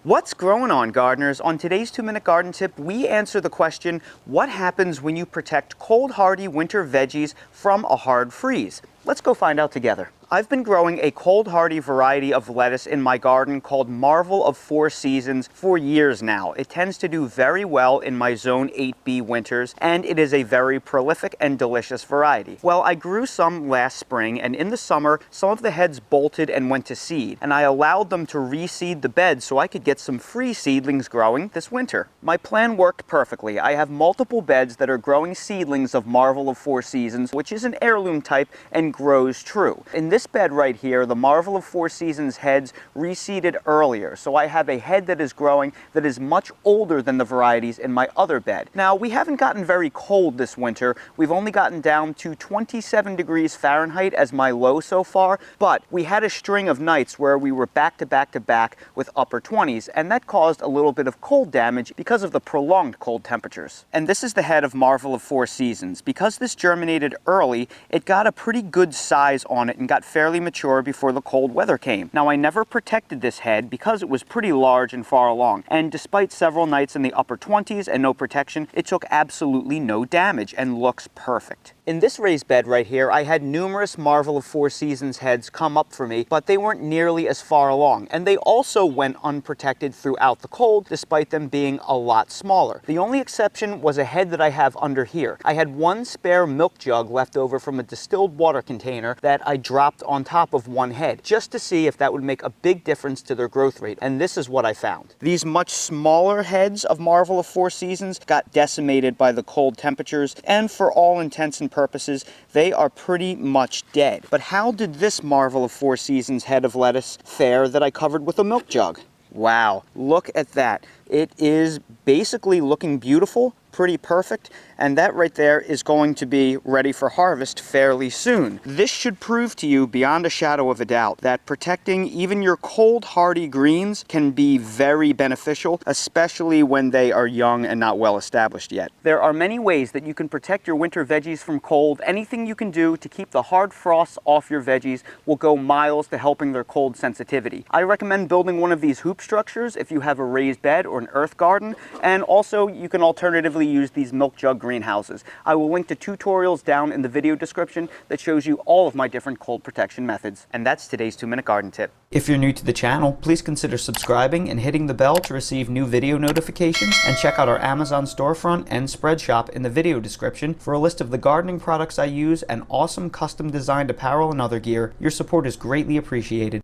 What's growing on, gardeners? On today's 2-Minute Garden Tip, we answer the question, what happens when you protect cold hardy winter veggies from a hard freeze? Let's go find out together. I've been growing a cold hardy variety of lettuce in my garden called Marvel of Four Seasons for years now. It tends to do very well in my Zone 8B winters, and it is a very prolific and delicious variety. Well, I grew some last spring, and in the summer, some of the heads bolted and went to seed, and I allowed them to reseed the bed so I could get some free seedlings growing this winter. My plan worked perfectly. I have multiple beds that are growing seedlings of Marvel of Four Seasons, which is an heirloom type and grows true. In this bed right here, the Marvel of Four Seasons heads reseeded earlier, so I have a head that is growing that is much older than the varieties in my other bed. Now, we haven't gotten very cold this winter. We've only gotten down to 27 degrees Fahrenheit as my low so far, but we had a string of nights where we were back to back to back with upper 20s, and that caused a little bit of cold damage because of the prolonged cold temperatures. And this is the head of Marvel of Four Seasons. Because this germinated early, it got a pretty good size on it and got fairly mature before the cold weather came. Now, I never protected this head because it was pretty large and far along, and despite several nights in the upper 20s and no protection, it took absolutely no damage and looks perfect. In this raised bed right here, I had numerous Marvel of Four Seasons heads come up for me, but they weren't nearly as far along, and they also went unprotected throughout the cold, despite them being a lot smaller. The only exception was a head that I have under here. I had one spare milk jug left over from a distilled water container that I dropped on top of one head, just to see if that would make a big difference to their growth rate, and this is what I found. These much smaller heads of Marvel of Four Seasons got decimated by the cold temperatures, and for all intents and purposes, they are pretty much dead. But how did this Marvel of Four Seasons head of lettuce fare that I covered with a milk jug? Wow, look at that. It is basically looking beautiful, pretty perfect, and that right there is going to be ready for harvest fairly soon. This should prove to you beyond a shadow of a doubt that protecting even your cold hardy greens can be very beneficial, especially when they are young and not well established yet. There are many ways that you can protect your winter veggies from cold. Anything you can do to keep the hard frosts off your veggies will go miles to helping their cold sensitivity. I recommend building one of these hoop structures if you have a raised bed or an earth garden, and also you can alternatively use these milk jug greenhouses. I will link to tutorials down in the video description that shows you all of my different cold protection methods. And that's today's 2-Minute Garden Tip. If you're new to the channel, please consider subscribing and hitting the bell to receive new video notifications, and check out our Amazon storefront and spread shop in the video description for a list of the gardening products I use and awesome custom designed apparel and other gear. Your support is greatly appreciated.